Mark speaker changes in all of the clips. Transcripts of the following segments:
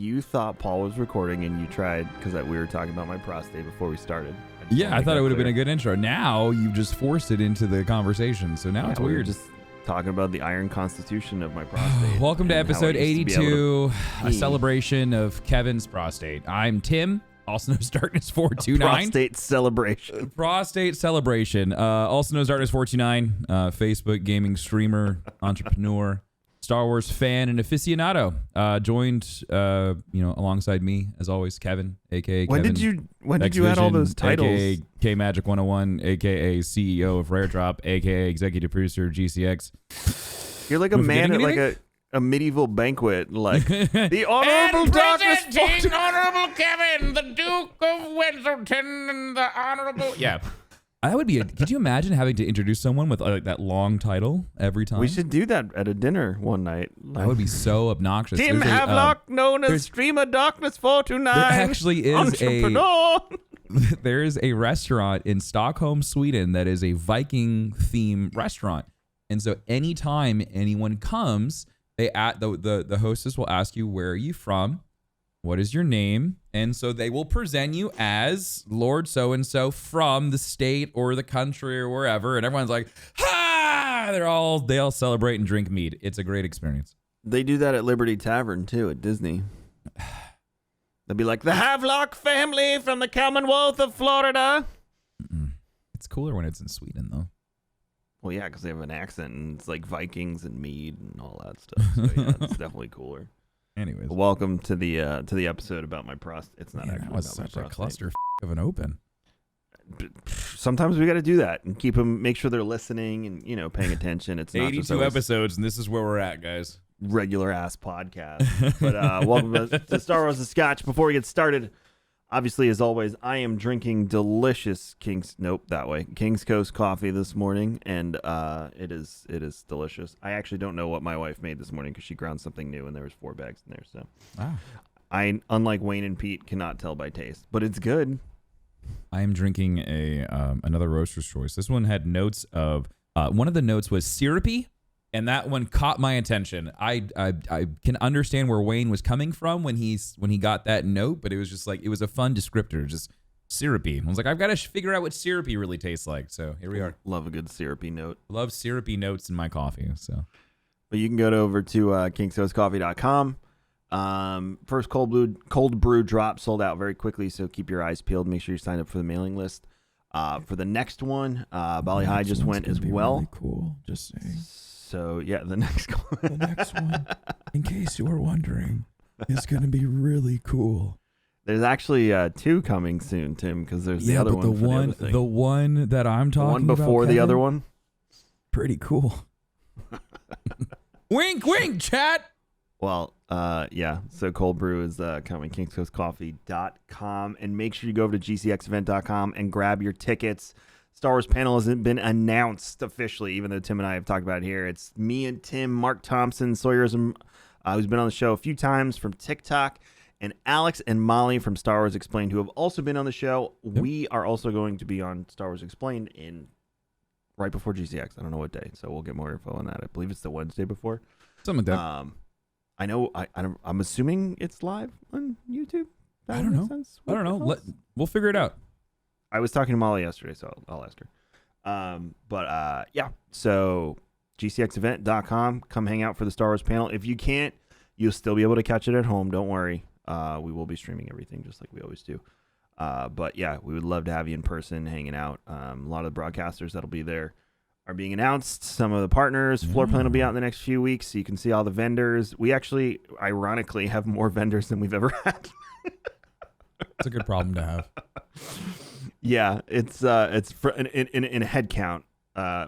Speaker 1: you thought Paul was recording and you tried because we were talking about my prostate before we started.
Speaker 2: Yeah, I thought it would have been a good intro. Now you just forced it into the conversation, so now it's weird.
Speaker 1: We're just talking about the iron constitution of my prostate.
Speaker 2: Welcome to episode 82, a celebration of Kevin's prostate. I'm Tim, also known as Darkness 429.
Speaker 1: Prostate celebration.
Speaker 2: Prostate celebration. Also known as Darkness 429, Facebook gaming streamer, entrepreneur, Star Wars fan, and aficionado. Joined, alongside me as always, Kevin, aka
Speaker 1: When
Speaker 2: Kevin.
Speaker 1: When did you add all those titles?
Speaker 2: AKA K Magic 101, aka CEO of Rare Drop, aka executive producer GCX.
Speaker 1: You're like a man at like a medieval banquet, like the Honorable Darkness.
Speaker 2: Honorable Kevin, the Duke of Winselton, and the Honorable. Yeah. That would be could you imagine having to introduce someone with like that long title every time?
Speaker 1: We should do that at a dinner one night.
Speaker 2: That would be so obnoxious.
Speaker 1: Tim Havelock, known as Streamer Darkness 429.
Speaker 2: There actually is there is a restaurant in Stockholm, Sweden that is a Viking theme restaurant. And so anytime anyone comes, the hostess will ask you, where are you from? What is your name? And so they will present you as Lord so-and-so from the state or the country or wherever. And everyone's like, ha! They all celebrate and drink mead. It's a great experience.
Speaker 1: They do that at Liberty Tavern too at Disney. They'll be like, the Havelock family from the Commonwealth of Florida.
Speaker 2: It's cooler when it's in Sweden though.
Speaker 1: Well, yeah, because they have an accent and it's like Vikings and mead and all that stuff. So yeah, it's definitely cooler.
Speaker 2: Anyways,
Speaker 1: welcome to the episode about my prostate. It's not actually
Speaker 2: that was
Speaker 1: about
Speaker 2: such
Speaker 1: my
Speaker 2: a cluster of an open.
Speaker 1: Sometimes we got to do that and make sure they're listening and paying attention. It's not
Speaker 2: 82 episodes, and this is where we're at, guys.
Speaker 1: Regular ass podcast. But welcome to Star Wars and Scotch. Before we get started, obviously, as always, I am drinking delicious King's Coast coffee this morning, and it is delicious. I actually don't know what my wife made this morning because she ground something new, and there was 4 bags in there. So, I, unlike Wayne and Pete, cannot tell by taste, but it's good.
Speaker 2: I am drinking another Roaster's Choice. This one had notes of one of the notes was syrupy. And that one caught my attention. I can understand where Wayne was coming from when he got that note, but it was just like, it was a fun descriptor, just syrupy. I was like, I've got to figure out what syrupy really tastes like. So here we are.
Speaker 1: Love a good syrupy note.
Speaker 2: Love syrupy notes in my coffee. So,
Speaker 1: but you can go over to kingscoastcoffee.com. First cold brew drop sold out very quickly, so keep your eyes peeled. Make sure you sign up for the mailing list. For the next one, Bali High just went as well.
Speaker 3: Really cool. Just saying.
Speaker 1: So, yeah, the next one.
Speaker 3: The next one, in case you were wondering, is going to be really cool.
Speaker 1: There's actually 2 coming soon, Tim, because there's the other one.
Speaker 2: The one that I'm talking about.
Speaker 1: The one before the other one?
Speaker 3: Pretty cool.
Speaker 2: Wink, wink, chat.
Speaker 1: Well, yeah, so cold brew is coming, kingscoastcoffee.com. And make sure you go over to gcxevent.com and grab your tickets. Star Wars panel hasn't been announced officially, even though Tim and I have talked about it here. It's me and Tim, Mark Thompson, Sawyerism, who's been on the show a few times from TikTok, and Alex and Molly from Star Wars Explained, who have also been on the show. Yep. We are also going to be on Star Wars Explained right before GCX. I don't know what day, so we'll get more info on that. I believe it's the Wednesday before.
Speaker 2: Something like that.
Speaker 1: I know. I'm assuming it's live on YouTube.
Speaker 2: I don't know. I don't know. We'll figure it out.
Speaker 1: I was talking to Molly yesterday, so I'll ask her. Yeah, so gcxevent.com. Come hang out for the Star Wars panel. If you can't, you'll still be able to catch it at home. Don't worry. We will be streaming everything just like we always do. But yeah, we would love to have you in person hanging out. A lot of the broadcasters that'll be there are being announced. Some of the partners, floor plan will be out in the next few weeks, so you can see all the vendors. We actually, ironically, have more vendors than we've ever had.
Speaker 2: It's a good problem to have.
Speaker 1: Yeah, it's in a head count.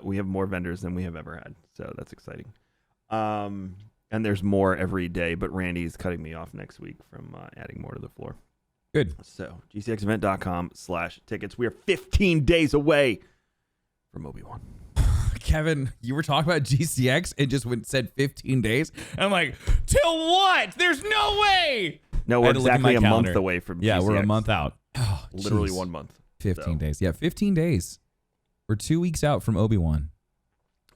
Speaker 1: We have more vendors than we have ever had, so that's exciting. And there's more every day, but Randy's cutting me off next week from adding more to the floor.
Speaker 2: Good.
Speaker 1: So gcxevent.com/tickets. We are 15 days away from Obi-Wan.
Speaker 2: Kevin, you were talking about GCX and just said 15 days. I'm like, till what? There's no way.
Speaker 1: No, we're exactly a month away from GCX.
Speaker 2: Yeah, we're a month out.
Speaker 1: Oh, literally 1 month.
Speaker 2: 15 days. Yeah, 15 days. We're 2 weeks out from Obi-Wan.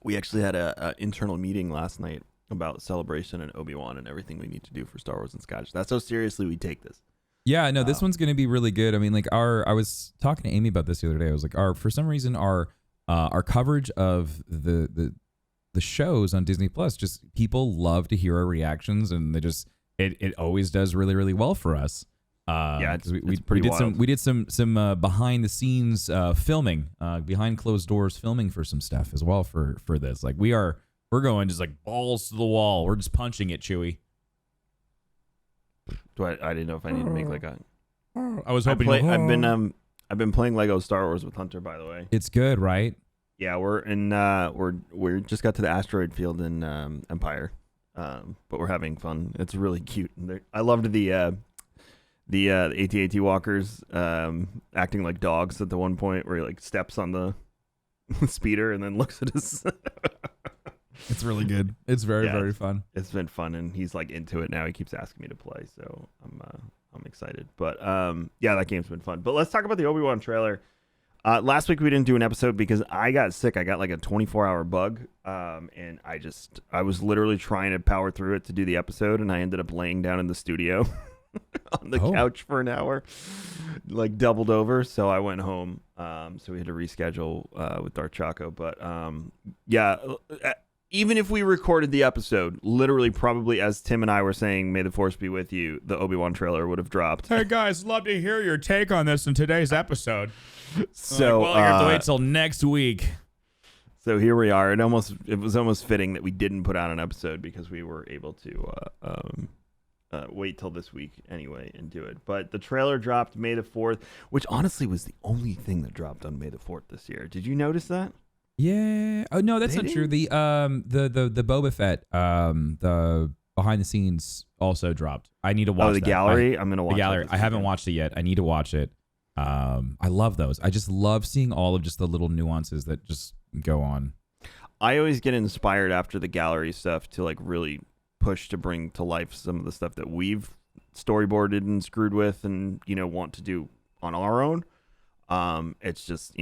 Speaker 1: We actually had an internal meeting last night, about Celebration and Obi-Wan and everything we need to do for Star Wars and Scotch. That's how seriously we take this.
Speaker 2: Yeah, no, this one's going to be really good. I mean, like I was talking to Amy about this the other day. I was like, for some reason, our coverage of the shows on Disney Plus, just people love to hear our reactions, and they just it always does really, really well for us.
Speaker 1: Yeah,
Speaker 2: we did some behind the scenes filming, behind closed doors filming for some stuff as well for this. Like we're going just like balls to the wall. We're just punching it, Chewie.
Speaker 1: I didn't know if I need to make like a.
Speaker 2: I was hoping.
Speaker 1: I've been playing Lego Star Wars with Hunter, by the way.
Speaker 2: It's good, right?
Speaker 1: Yeah, we're just got to the asteroid field in Empire, but we're having fun. It's really cute. I loved the AT-AT walkers acting like dogs at the one point where he like steps on the speeder and then looks at us.
Speaker 2: It's really good. It's very fun.
Speaker 1: It's been fun, and he's like into it now. He keeps asking me to play, so I'm excited. But yeah, that game's been fun. But let's talk about the Obi-Wan trailer. Last week we didn't do an episode because I got sick. I got like a 24-hour bug, and I was literally trying to power through it to do the episode, and I ended up laying down in the studio on the couch for an hour, like doubled over. So I went home. So we had to reschedule with Darth Chaco. But yeah. Even if we recorded the episode, literally probably as Tim and I were saying, may the force be with you, the Obi-Wan trailer would have dropped.
Speaker 2: Hey guys, love to hear your take on this in today's episode.
Speaker 1: So
Speaker 2: you have to wait till next week.
Speaker 1: So here we are. It was almost fitting that we didn't put out an episode because we were able to wait till this week anyway and do it. But the trailer dropped May the 4th, which honestly was the only thing that dropped on May the 4th this year. Did you notice that?
Speaker 2: Yeah. Oh no, that's not true. The Boba Fett, the behind the scenes also dropped. I need to watch.
Speaker 1: Oh, the gallery. I'm gonna watch
Speaker 2: the gallery. I haven't watched it yet. I need to watch it. I love those. I just love seeing all of just the little nuances that just go on.
Speaker 1: I always get inspired after the gallery stuff to like really push to bring to life some of the stuff that we've storyboarded and screwed with, and want to do on our own. It's just,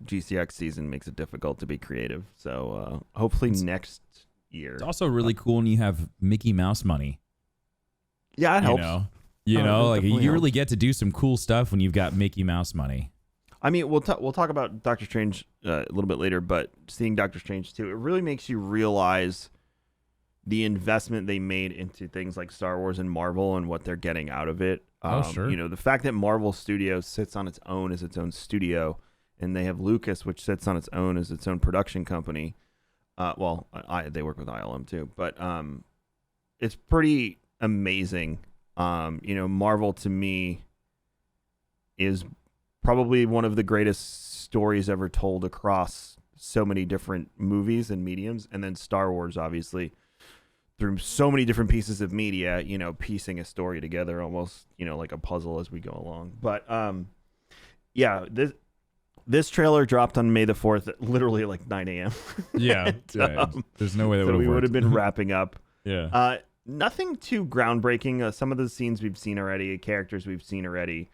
Speaker 1: GCX season makes it difficult to be creative. So hopefully next year.
Speaker 2: It's also really cool when you have Mickey Mouse money.
Speaker 1: Yeah, it helps.
Speaker 2: Like you really get to do some cool stuff when you've got Mickey Mouse money.
Speaker 1: I mean, we'll talk about Doctor Strange a little bit later, but seeing Doctor Strange 2, it really makes you realize the investment they made into things like Star Wars and Marvel and what they're getting out of it.
Speaker 2: Sure.
Speaker 1: The fact that Marvel Studios sits on its own as its own studio, and they have Lucas, which sits on its own as its own production company. They work with ILM too, but it's pretty amazing. Marvel to me is probably one of the greatest stories ever told across so many different movies and mediums, and then Star Wars, obviously, through so many different pieces of media, piecing a story together almost, like a puzzle as we go along. But yeah, this trailer dropped on May the 4th, literally like 9 a.m.
Speaker 2: Yeah, there's no way that
Speaker 1: we would have been wrapping up.
Speaker 2: Yeah.
Speaker 1: Nothing too groundbreaking. Some of the scenes we've seen already, characters we've seen already.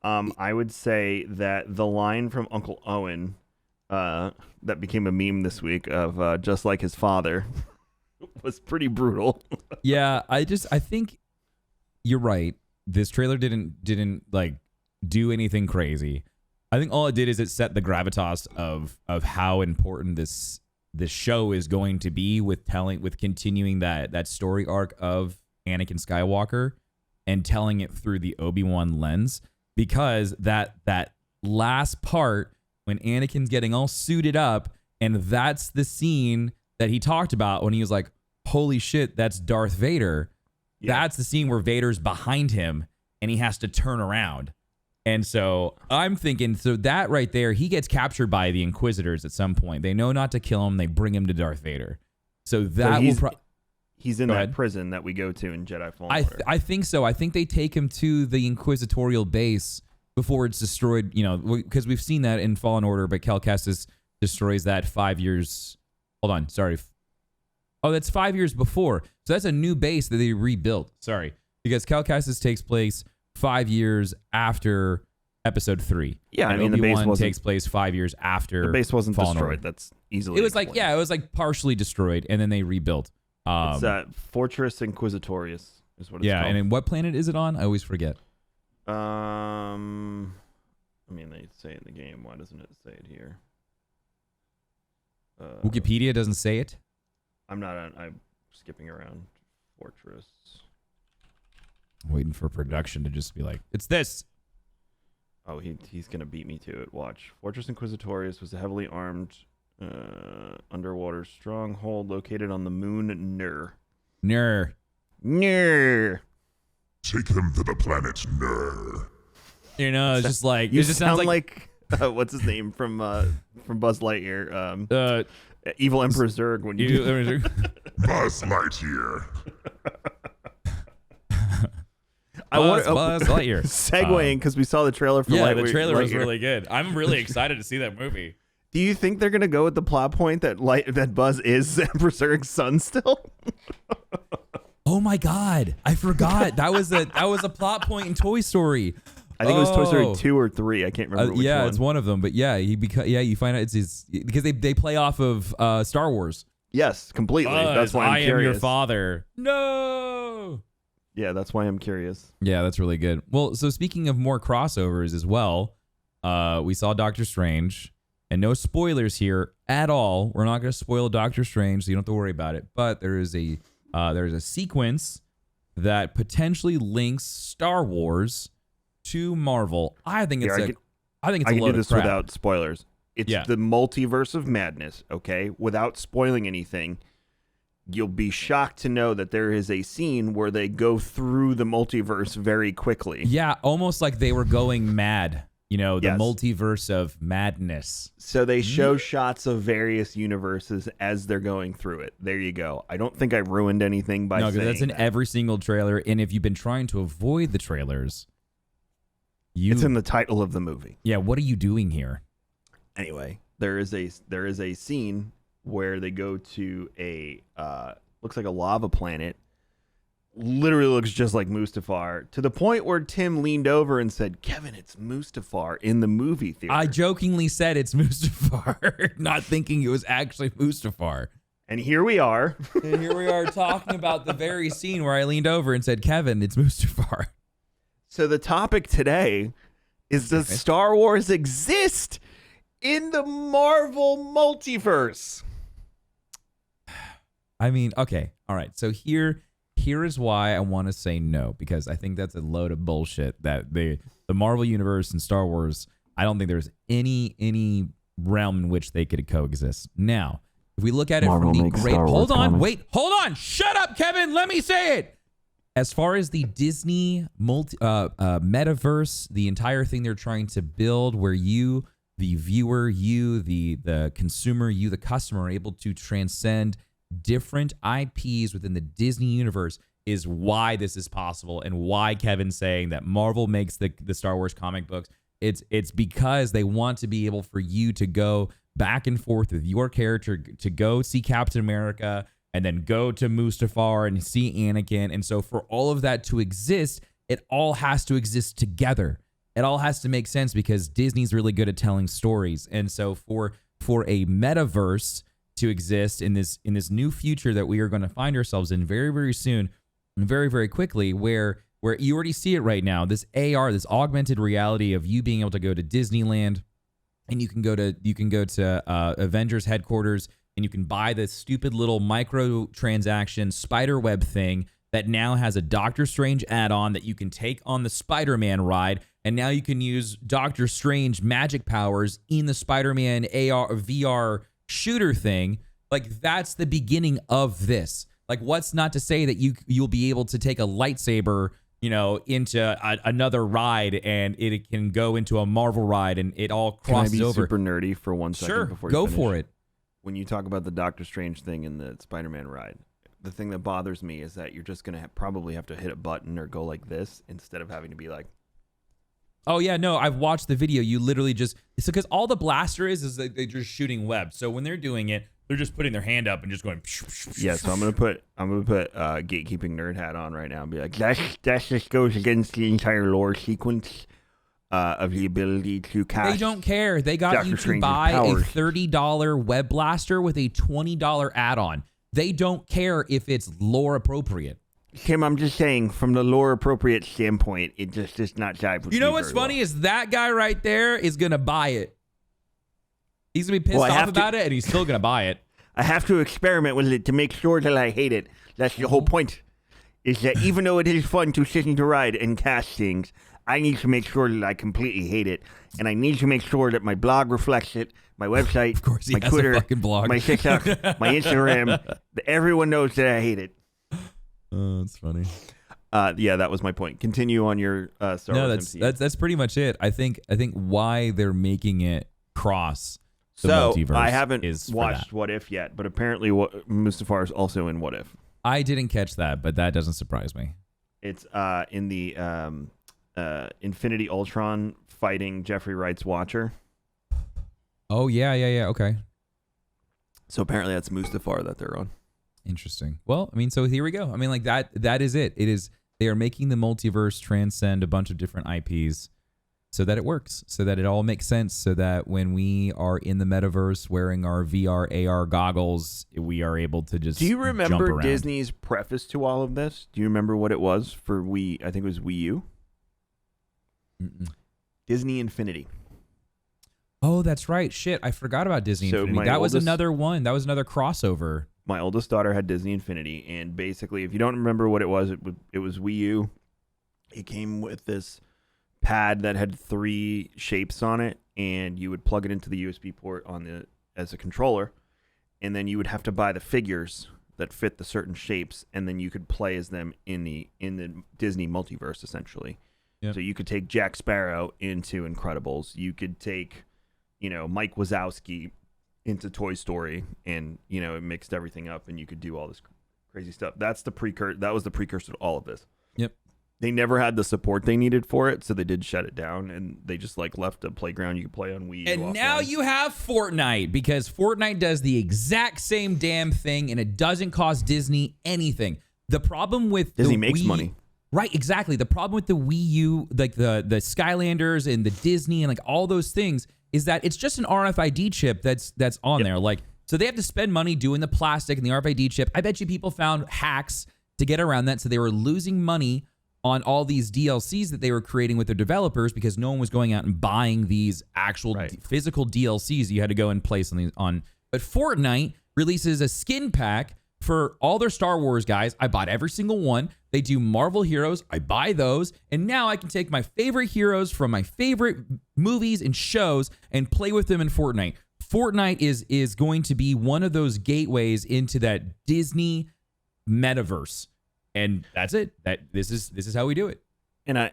Speaker 1: I would say that the line from Uncle Owen that became a meme this week of just like his father was pretty brutal.
Speaker 2: Yeah, I think you're right. This trailer didn't like do anything crazy. I think all it did is it set the gravitas of how important this show is going to be with continuing that story arc of Anakin Skywalker and telling it through the Obi-Wan lens, because that last part when Anakin's getting all suited up, and that's the scene that he talked about when he was like, holy shit, that's Darth Vader. Yeah. That's the scene where Vader's behind him and he has to turn around. And so I'm thinking, so that right there, he gets captured by the Inquisitors at some point. They know not to kill him. They bring him to Darth Vader. So that
Speaker 1: he's in that prison that we go to in Jedi Fallen Order.
Speaker 2: I think so. I think they take him to the Inquisitorial base before it's destroyed, because we've seen that in Fallen Order, but Cal Kestis destroys that 5 years. Hold on. Sorry. Oh, that's 5 years before. So that's a new base that they rebuilt. Sorry. Because Cal Kestis takes place 5 years after Episode 3.
Speaker 1: Yeah,
Speaker 2: and
Speaker 1: the base
Speaker 2: takes place 5 years after.
Speaker 1: The base wasn't
Speaker 2: Fallen
Speaker 1: destroyed.
Speaker 2: Order.
Speaker 1: That's easily.
Speaker 2: It was
Speaker 1: explained.
Speaker 2: it was like partially destroyed, and then they rebuilt.
Speaker 1: It's Fortress Inquisitorius is what it's
Speaker 2: yeah,
Speaker 1: called.
Speaker 2: and then what planet is it on? I always forget.
Speaker 1: I mean, they say it in the game. Why doesn't it say it here?
Speaker 2: Wikipedia doesn't say it.
Speaker 1: I'm skipping around. Fortress.
Speaker 2: Waiting for production to just be like, it's this.
Speaker 1: Oh, he's gonna beat me to it. Watch. Fortress Inquisitorius was a heavily armed underwater stronghold located on the moon Nur.
Speaker 2: Nur.
Speaker 4: Take them to the planet Nur.
Speaker 2: You know, it's just like
Speaker 1: You
Speaker 2: it just sounds
Speaker 1: like what's his name from Buzz Lightyear? Evil Emperor Zerg. When you do.
Speaker 4: Buzz Lightyear.
Speaker 2: Buzz Lightyear.
Speaker 1: Segueing because we saw the trailer for
Speaker 2: yeah,
Speaker 1: Lightyear.
Speaker 2: the trailer was really good. I'm really excited to see that movie.
Speaker 1: Do you think they're gonna go with the plot point that Buzz is Emperor Zurg's son still?
Speaker 2: Oh my God, I forgot that was a plot point in Toy Story.
Speaker 1: I think it was Toy Story 2 or 3. I can't remember which
Speaker 2: yeah,
Speaker 1: one.
Speaker 2: it's one of them. But yeah, you find out it's his because they play off of Star Wars.
Speaker 1: Yes, completely. That's why I'm curious.
Speaker 2: I am your father. No.
Speaker 1: Yeah, that's why I'm curious.
Speaker 2: Yeah, that's really good. Well, so speaking of more crossovers as well, we saw Doctor Strange, and no spoilers here at all. We're not going to spoil Doctor Strange, so you don't have to worry about it. But there's a sequence that potentially links Star Wars to Marvel. I think it's
Speaker 1: I
Speaker 2: think it's
Speaker 1: I
Speaker 2: a
Speaker 1: can
Speaker 2: load
Speaker 1: do this
Speaker 2: of crap.
Speaker 1: without spoilers. It's the multiverse of madness. Okay, without spoiling anything. You'll be shocked to know that there is a scene where they go through the multiverse very quickly.
Speaker 2: Yeah, almost like they were going mad. You know, the
Speaker 1: Yes.
Speaker 2: multiverse of madness.
Speaker 1: So they show shots of various universes as they're going through it. There you go. I don't think I ruined anything by saying
Speaker 2: that's in
Speaker 1: that.
Speaker 2: every single trailer. And if you've been trying to avoid the trailers,
Speaker 1: It's in the title of the movie.
Speaker 2: Yeah, what are you doing here?
Speaker 1: Anyway, there is a scene where they go to a looks like a lava planet. Literally looks just like Mustafar, to the point where Tim leaned over and said, "Kevin, it's Mustafar," in the movie theater.
Speaker 2: I jokingly said it's Mustafar, not thinking it was actually Mustafar.
Speaker 1: And here we are.
Speaker 2: And here we are talking about the very scene where I leaned over and said, "Kevin, it's Mustafar."
Speaker 1: So the topic today is, does Star Wars exist in the Marvel Multiverse?
Speaker 2: I mean, okay, all right. So here is why I want to say no, because I think that's a load of bullshit that the Marvel Universe and Star Wars, I don't think there's any realm in which they could coexist. Now, if we look at it
Speaker 1: Marvel
Speaker 2: from the
Speaker 1: makes
Speaker 2: great...
Speaker 1: Star Wars comics.
Speaker 2: Hold on. Shut up, Kevin. Let me say it. As far as the Disney metaverse, the entire thing they're trying to build, where you, the viewer, you, the consumer, you, the customer, are able to transcend different IPs within the Disney universe, is why this is possible, and why Kevin's saying that Marvel makes the Star Wars comic books. It's because they want to be able for you to go back and forth with your character, to go see Captain America and then go to Mustafar and see Anakin. And so for all of that to exist, it all has to exist together. It all has to make sense, because Disney's really good at telling stories. And so for a metaverse to exist in this new future that we are going to find ourselves in very, very soon, and very, very quickly, where you already see it right now, this AR, this augmented reality of you being able to go to Disneyland, and you can go to Avengers headquarters, and you can buy this stupid little microtransaction spiderweb thing that now has a Doctor Strange add-on that you can take on the Spider-Man ride, and now you can use Doctor Strange magic powers in the Spider-Man AR or VR shooter thing. Like, that's the beginning of this. Like, what's not to say that you'll be able to take a lightsaber, into another ride, and it can go into a Marvel ride, and it all crosses
Speaker 1: Can I be
Speaker 2: over.
Speaker 1: super nerdy for 1 second?
Speaker 2: Sure,
Speaker 1: Before
Speaker 2: go
Speaker 1: you
Speaker 2: for it.
Speaker 1: When you talk about the Doctor Strange thing in the Spider-Man ride, the thing that bothers me is that you're just going to probably have to hit a button or go like this instead of having to be like...
Speaker 2: Oh, yeah, no, I've watched the video. You literally just... It's because all the blaster is that they're just shooting web. So when they're doing it, they're just putting their hand up and just going...
Speaker 1: Yeah, so I'm gonna put gatekeeping nerd hat on right now and be like, that just goes against the entire lore sequence of the ability to cast.
Speaker 2: They don't care. They got
Speaker 1: Doctor
Speaker 2: you to
Speaker 1: Strange's
Speaker 2: buy
Speaker 1: powers.
Speaker 2: a $30 web blaster with a $20 add-on. They don't care if it's lore appropriate.
Speaker 1: Tim, I'm just saying, from the lore appropriate standpoint, it just does not jive with
Speaker 2: You know
Speaker 1: me
Speaker 2: what's
Speaker 1: very
Speaker 2: funny
Speaker 1: well.
Speaker 2: is that guy right there is gonna buy it. He's gonna be pissed off about it, and he's still gonna buy it.
Speaker 1: I have to experiment with it to make sure that I hate it. That's the whole point. Is that even though it is fun to sit and to ride and cast things, I need to make sure that I completely hate it, and I need to make sure that my blog reflects it, my website,
Speaker 2: Of course, he
Speaker 1: my
Speaker 2: has
Speaker 1: Twitter,
Speaker 2: a fucking blog.
Speaker 1: my TikTok, my Instagram. That everyone knows that I hate it.
Speaker 2: Oh, that's funny.
Speaker 1: Yeah, that was my point. Continue on your Star
Speaker 2: No,
Speaker 1: Wars
Speaker 2: that's pretty much it. I think why they're making it cross the
Speaker 1: So
Speaker 2: multiverse
Speaker 1: I haven't
Speaker 2: is for
Speaker 1: watched
Speaker 2: that.
Speaker 1: What If yet, but apparently Mustafar is also in What If.
Speaker 2: I didn't catch that, but that doesn't surprise me.
Speaker 1: It's in the Infinity Ultron fighting Jeffrey Wright's Watcher.
Speaker 2: Oh yeah, okay.
Speaker 1: So apparently that's Mustafar that they're on.
Speaker 2: Interesting. Well, I mean, so here we go. I mean, like that is it. It is they are making the multiverse transcend a bunch of different IPs so that it works, so that it all makes sense, so that when we are in the metaverse wearing our VR AR goggles, we are able to just
Speaker 1: Do you
Speaker 2: jump
Speaker 1: remember
Speaker 2: around.
Speaker 1: Disney's preface to all of this? Do you remember what it was for Wii? I think it was Wii U.
Speaker 2: Mm-mm.
Speaker 1: Disney Infinity.
Speaker 2: Oh, that's right. Shit, I forgot about Disney
Speaker 1: So
Speaker 2: Infinity.
Speaker 1: my
Speaker 2: That was
Speaker 1: oldest-
Speaker 2: another one. That was another crossover.
Speaker 1: My oldest daughter had Disney Infinity, and basically, if you don't remember what it was Wii U. It came with this pad that had 3 shapes on it, and you would plug it into the USB port as a controller, and then you would have to buy the figures that fit the certain shapes, and then you could play as them in the Disney multiverse essentially.
Speaker 2: Yep.
Speaker 1: So you could take Jack Sparrow into Incredibles. You could take, Mike Wazowski into Toy Story, and it mixed everything up, and you could do all this crazy stuff. That was the precursor to all of this.
Speaker 2: Yep.
Speaker 1: They never had the support they needed for it, so they did shut it down, and they just left a playground you could play on Wii.
Speaker 2: And now you have Fortnite, because Fortnite does the exact same damn thing, and it doesn't cost Disney anything. The problem with
Speaker 1: Disney
Speaker 2: the
Speaker 1: makes
Speaker 2: Wii,
Speaker 1: money.
Speaker 2: Right, exactly. The problem with the Wii U, like the Skylanders and the Disney and like all those things, is that it's just an RFID chip that's on there. Like, so they have to spend money doing the plastic and the RFID chip. I bet you people found hacks to get around that, so they were losing money on all these DLCs that they were creating with their developers because no one was going out and buying these actual physical DLCs you had to go and place on. But Fortnite releases a skin pack for all their Star Wars guys. I bought every single one. They do Marvel heroes. I buy those. And now I can take my favorite heroes from my favorite movies and shows and play with them in Fortnite. Fortnite is going to be one of those gateways into that Disney metaverse. And that's it. This is how we do it.
Speaker 1: And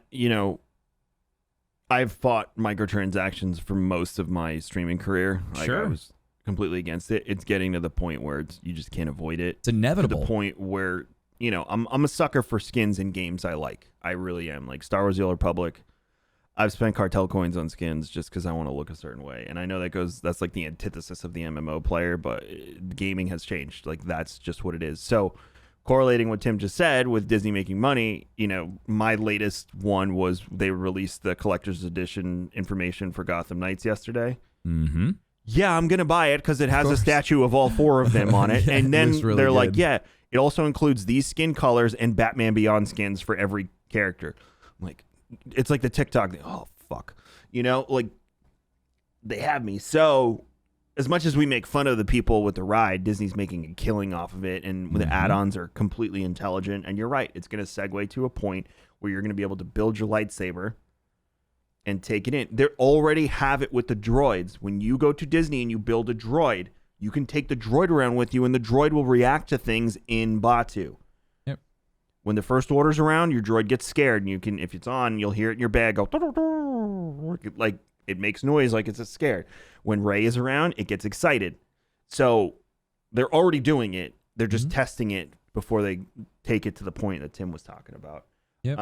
Speaker 1: I've fought microtransactions for most of my streaming career. I was completely against it. It's getting to the point where you just can't avoid it.
Speaker 2: It's inevitable.
Speaker 1: To the point where, I'm a sucker for skins in games I like. I really am. Like Star Wars The Old Republic. I've spent cartel coins on skins just because I want to look a certain way. And I know that's like the antithesis of the MMO player, but gaming has changed. Like that's just what it is. So correlating what Tim just said with Disney making money, my latest one was they released the collector's edition information for Gotham Knights yesterday.
Speaker 2: Mm-hmm.
Speaker 1: Yeah, I'm going to buy it because it has a statue of all 4 of them on it.
Speaker 2: Yeah,
Speaker 1: and then
Speaker 2: really
Speaker 1: they're
Speaker 2: good.
Speaker 1: like, yeah, it also includes these skin colors and Batman Beyond skins for every character. I'm like, it's like the TikTok thing. Oh, fuck. Like they have me. So as much as we make fun of the people with the ride, Disney's making a killing off of it, and the add-ons are completely intelligent. And you're right, it's going to segue to a point where you're going to be able to build your lightsaber and take it in. They already have it with the droids. When you go to Disney and you build a droid, you can take the droid around with you, and the droid will react to things in Batuu.
Speaker 2: Yep.
Speaker 1: When the First Order's around, your droid gets scared, and you can, if it's on, you'll hear it in your bag go, like it makes noise like it's scared. When Rey is around, it gets excited. So they're already doing it. They're just testing it before they take it to the point that Tim was talking about.
Speaker 2: Yep.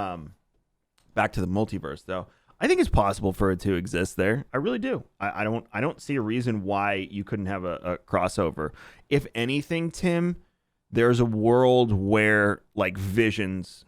Speaker 1: Back to the multiverse, though. I think it's possible for it to exist there. I really do. I don't see a reason why you couldn't have a crossover. If anything, Tim, there's a world where like Visions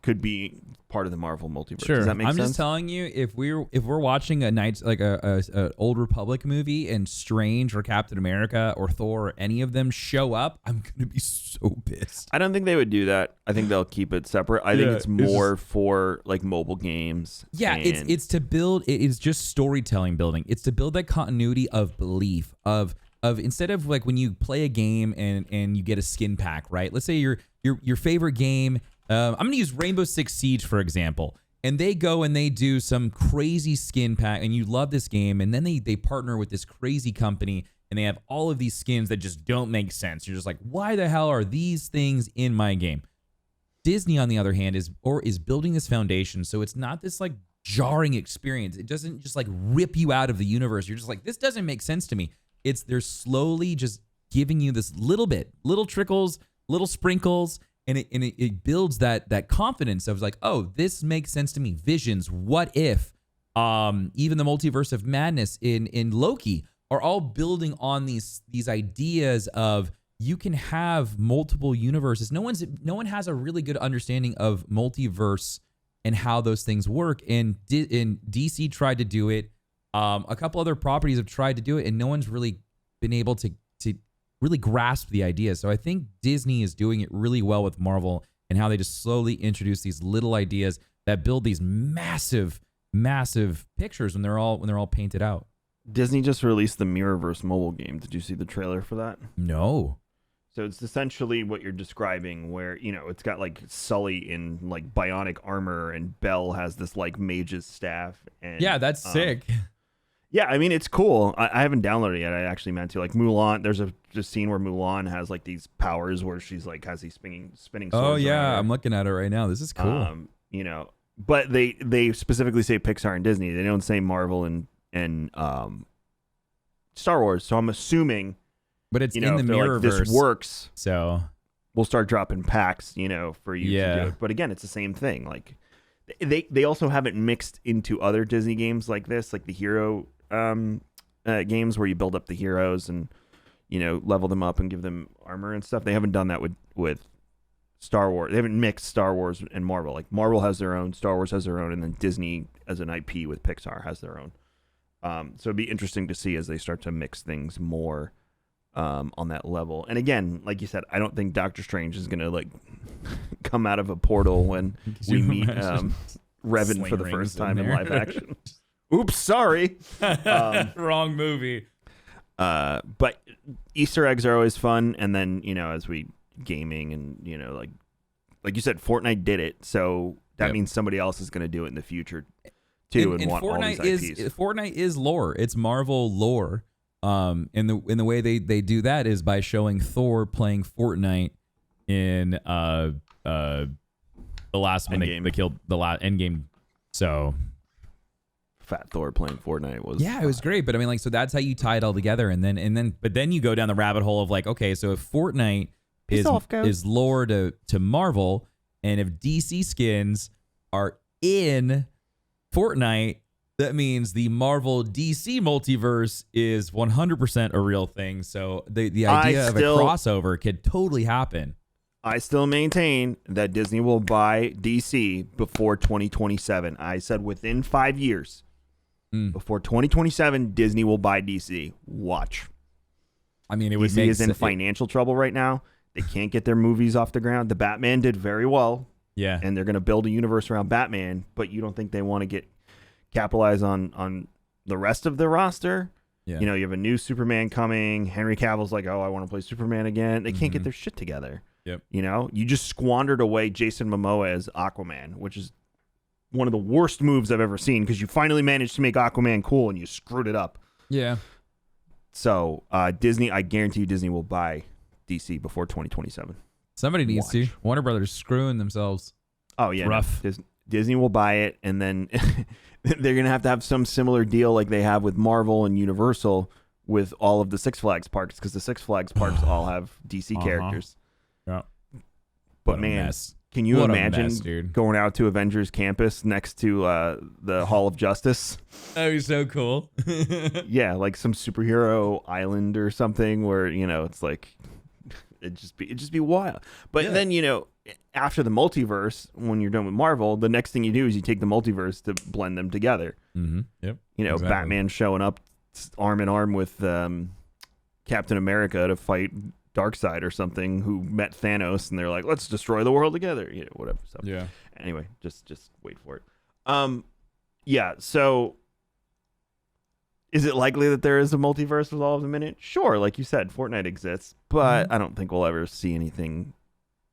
Speaker 1: could be part of the Marvel multiverse.
Speaker 2: Sure.
Speaker 1: Does that make
Speaker 2: I'm
Speaker 1: sense?
Speaker 2: just telling you, if we're watching a night like a Old Republic movie and Strange or Captain America or Thor or any of them show up, I'm gonna be so pissed.
Speaker 1: I don't think they would do that. I think they'll keep it separate. I think it's more for like mobile games.
Speaker 2: Yeah, it's to build. It is just storytelling building. It's to build that continuity of belief of instead of like when you play a game and you get a skin pack, right? Let's say your favorite game. I'm going to use Rainbow Six Siege, for example, and they go and they do some crazy skin pack, and you love this game, and then they partner with this crazy company, and they have all of these skins that just don't make sense. You're just like, why the hell are these things in my game? Disney, on the other hand, is building this foundation, so it's not this like jarring experience. It doesn't just like rip you out of the universe. You're just like, this doesn't make sense to me. They're slowly just giving you this little bit, little trickles, little sprinkles, and it builds that confidence of like, oh, this makes sense to me. Visions, what if, even the multiverse of madness in Loki are all building on these ideas of you can have multiple universes. No one has a really good understanding of multiverse and how those things work. And DC tried to do it. A couple other properties have tried to do it, and no one's really been able to really grasp the idea. So I think Disney is doing it really well with Marvel and how they just slowly introduce these little ideas that build these massive, massive pictures when they're all painted out.
Speaker 1: Disney just released the Mirrorverse mobile game. Did you see the trailer for that?
Speaker 2: No.
Speaker 1: So it's essentially what you're describing, where it's got like Sully in like bionic armor, and Belle has this like mage's staff. And
Speaker 2: Yeah, that's sick.
Speaker 1: Yeah, I mean, it's cool. I haven't downloaded it yet. I actually meant to. Like Mulan, there's a scene where Mulan has like these powers where she's like has these spinning swords.
Speaker 2: Oh yeah,
Speaker 1: around her.
Speaker 2: I'm looking at it right now. This is cool.
Speaker 1: But they specifically say Pixar and Disney. They don't say Marvel and Star Wars. So I'm assuming,
Speaker 2: but it's in the
Speaker 1: if they're
Speaker 2: Mirrorverse.
Speaker 1: like, this works.
Speaker 2: So
Speaker 1: we'll start dropping packs, for you to do it. But again, it's the same thing. Like they also haven't mixed into other Disney games like this, like the hero games where you build up the heroes and level them up and give them armor and stuff. They haven't done that with Star Wars. They haven't mixed Star Wars and Marvel. Like Marvel has their own, Star Wars has their own, and then Disney as an IP with Pixar has their own. So it'd be interesting to see as they start to mix things more on that level. And again, like you said, I don't think Doctor Strange is gonna like come out of a portal when we meet Revan for the first time in live action. Oops, sorry.
Speaker 2: Wrong movie.
Speaker 1: But Easter eggs are always fun, and then as we gaming and like you said, Fortnite did it, so that means somebody else is going to do it in the future too, and want
Speaker 2: Fortnite
Speaker 1: all these IPs.
Speaker 2: Fortnite is lore. It's Marvel lore. And the way they do that is by showing Thor playing Fortnite in the last one they killed the last Endgame. So.
Speaker 1: Fat Thor playing Fortnite was
Speaker 2: it was great, but I mean, like, so that's how you tie it all together, and then you go down the rabbit hole of like, okay, so if Fortnite is lore to Marvel, and if DC skins are in Fortnite, that means the Marvel DC multiverse is 100% a real thing. So the idea of a crossover could totally happen.
Speaker 1: I still maintain that Disney will buy DC before 2027. I said within 5 years. Before 2027, Disney will buy DC. Watch.
Speaker 2: I mean, it would
Speaker 1: DC is in financial trouble right now. They can't get their movies off the ground. The Batman did very well.
Speaker 2: Yeah.
Speaker 1: And they're going to build a universe around Batman, but you don't think they want to capitalize on the rest of the roster?
Speaker 2: Yeah.
Speaker 1: You have a new Superman coming. Henry Cavill's like, oh, I want to play Superman again. They can't get their shit together.
Speaker 2: Yep.
Speaker 1: You just squandered away Jason Momoa as Aquaman, which is one of the worst moves I've ever seen, because you finally managed to make Aquaman cool and you screwed it up.
Speaker 2: Yeah.
Speaker 1: So Disney, I guarantee you Disney will buy DC before 2027.
Speaker 2: Somebody needs to. Warner Brothers screwing themselves.
Speaker 1: Oh, yeah.
Speaker 2: Rough.
Speaker 1: No, Disney will buy it, and then they're going to have some similar deal like they have with Marvel and Universal with all of the Six Flags parks, because the Six Flags parks all have DC characters.
Speaker 2: Yeah.
Speaker 1: But man, can you imagine going out to Avengers Campus next to the Hall of Justice?
Speaker 2: That would be so cool.
Speaker 1: Yeah, like some superhero island or something where, it's like It'd just be wild. But then, after the multiverse, when you're done with Marvel, the next thing you do is you take the multiverse to blend them together.
Speaker 2: Mm-hmm. Yep. Exactly.
Speaker 1: Batman showing up arm in arm with Captain America to fight Darkseid or something, who met Thanos, and they're like, let's destroy the world together. Whatever. So
Speaker 2: yeah.
Speaker 1: Anyway, just wait for it. Yeah. So, is it likely that there is a multiverse with all of them in it? Sure, like you said, Fortnite exists, but I don't think we'll ever see anything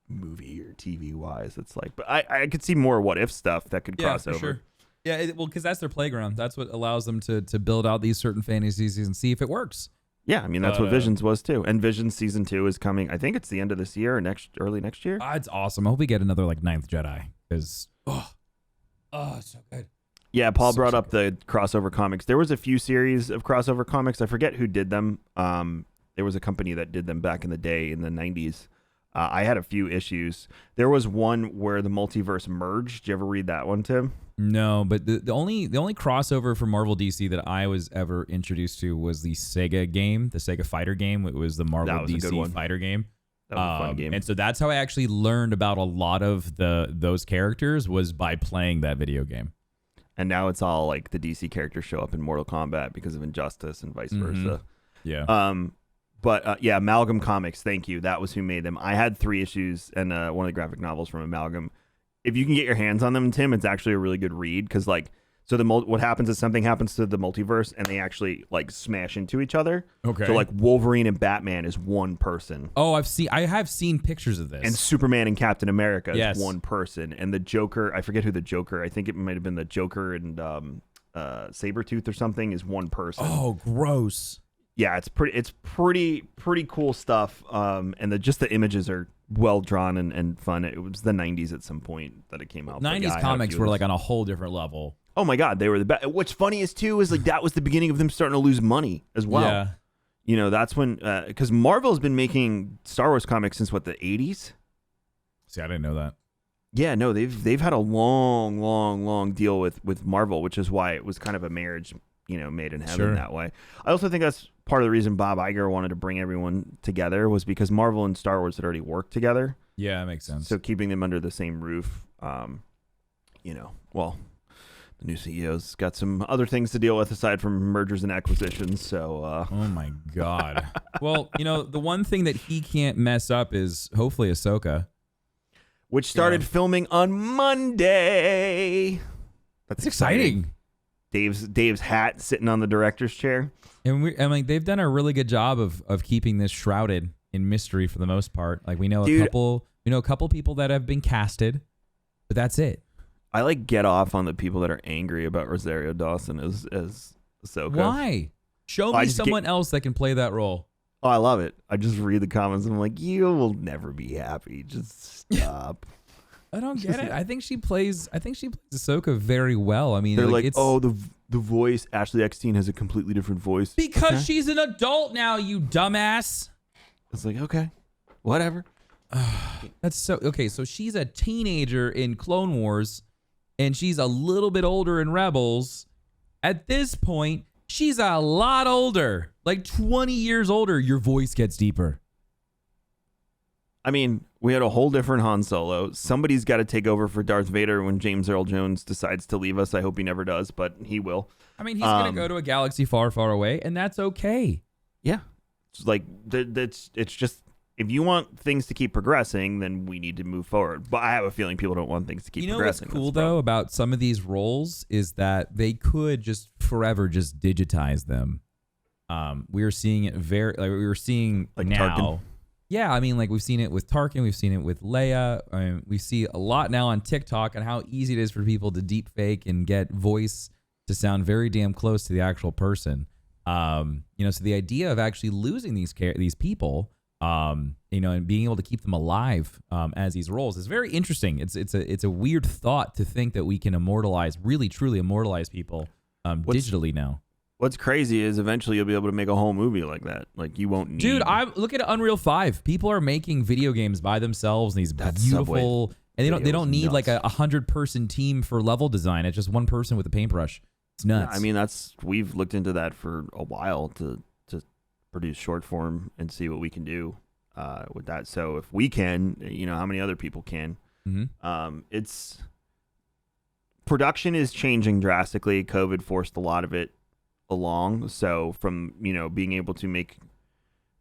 Speaker 1: movie or TV wise. It's like, but I could see more what if stuff that could cross over.
Speaker 2: Sure. Yeah, well, because that's their playground. That's what allows them to build out these certain fantasies and see if it works.
Speaker 1: Yeah, I mean that's what Visions was too. And Visions season 2 is coming. I think it's the end of this year or early next year.
Speaker 2: It's awesome. I hope we get another like Ninth Jedi because it's so good.
Speaker 1: Yeah, Paul brought up the crossover comics. There was a few series of crossover comics. I forget who did them. There was a company that did them back in the day in the 90s. I had a few issues. There was one where the multiverse merged. Did you ever read that one, Tim?
Speaker 2: No, but the only crossover for Marvel DC that I was ever introduced to was the Sega game, the Sega Fighter game. It was the Marvel DC Fighter game.
Speaker 1: That was a fun game.
Speaker 2: And so that's how I actually learned about a lot of those characters was by playing that video game.
Speaker 1: And now it's all like the DC characters show up in Mortal Kombat because of Injustice and vice versa.
Speaker 2: Yeah.
Speaker 1: But Amalgam Comics, thank you. That was who made them. I had 3 issues and one of the graphic novels from Amalgam. If you can get your hands on them, Tim, it's actually a really good read because what happens is something happens to the multiverse and they actually like smash into each other.
Speaker 2: Okay.
Speaker 1: So like Wolverine and Batman is one person.
Speaker 2: Oh, I have seen pictures of this.
Speaker 1: And Superman and Captain America is one person. And the Joker, I forget who the Joker, I think it might have been the Joker and Sabretooth or something is one person.
Speaker 2: Oh, gross.
Speaker 1: Yeah, it's pretty cool stuff. And just the images are well drawn and fun. It was the 90s at some point that it came out.
Speaker 2: 90s comics were like on a whole different level.
Speaker 1: Oh my God, they were the best. What's funny is too is like that was the beginning of them starting to lose money as well. Yeah. That's when because Marvel's been making Star Wars comics since what, the 80s?
Speaker 2: See, I didn't know that.
Speaker 1: Yeah, no, they've had a long deal with Marvel, which is why it was kind of a marriage, made in heaven that way. I also think that's part of the reason Bob Iger wanted to bring everyone together was because Marvel and Star Wars had already worked together.
Speaker 2: Yeah, that makes sense.
Speaker 1: So keeping them under the same roof, the new CEO's got some other things to deal with aside from mergers and acquisitions. So,
Speaker 2: oh my God. Well, the one thing that he can't mess up is hopefully Ahsoka,
Speaker 1: which started filming on Monday. That's
Speaker 2: exciting.
Speaker 1: Dave's hat sitting on the director's chair.
Speaker 2: And they've done a really good job of keeping this shrouded in mystery for the most part. Like we know a couple people that have been casted, but that's it.
Speaker 1: I get off on the people that are angry about Rosario Dawson as Ahsoka.
Speaker 2: Why? Show me someone else that can play that role.
Speaker 1: Oh, I love it. I just read the comments and I'm like, you will never be happy. Just stop.
Speaker 2: I don't get it. I think she plays Ahsoka very well. I mean,
Speaker 1: they're like the voice, Ashley Eckstein has a completely different voice.
Speaker 2: Because she's an adult now, you dumbass.
Speaker 1: It's like, okay, whatever.
Speaker 2: That's so okay. So she's a teenager in Clone Wars, and she's a little bit older in Rebels. At this point, she's a lot older, like 20 years older. Your voice gets deeper.
Speaker 1: I mean, we had a whole different Han Solo. Somebody's got to take over for Darth Vader when James Earl Jones decides to leave us. I hope he never does, but he will.
Speaker 2: I mean, he's going to go to a galaxy far, far away, and that's okay.
Speaker 1: Yeah. It's like, it's just, if you want things to keep progressing, then we need to move forward. But I have a feeling people don't want things to keep progressing.
Speaker 2: What's cool, though, about some of these roles is that they could just forever just digitize them. We were seeing it like now.
Speaker 1: Tarkin.
Speaker 2: Yeah, I mean, like we've seen it with Tarkin, we've seen it with Leia. We see a lot now on TikTok on how easy it is for people to deep fake and get voice to sound very damn close to the actual person. So the idea of actually losing these people, and being able to keep them alive as these roles is very interesting. It's a weird thought to think that we can really truly immortalize people digitally now.
Speaker 1: What's crazy is eventually you'll be able to make a whole movie like that. Like you won't need.
Speaker 2: Dude, look at Unreal 5. People are making video games by themselves. And these beautiful,
Speaker 1: Subway
Speaker 2: and they don't need
Speaker 1: nuts.
Speaker 2: like a 100-person team for level design. It's just one person with a paintbrush. It's nuts.
Speaker 1: Yeah, I mean, we've looked into that for a while to produce short form and see what we can do. with that. So if we can, how many other people can? It's production is changing drastically. COVID forced a lot of it along. So from being able to make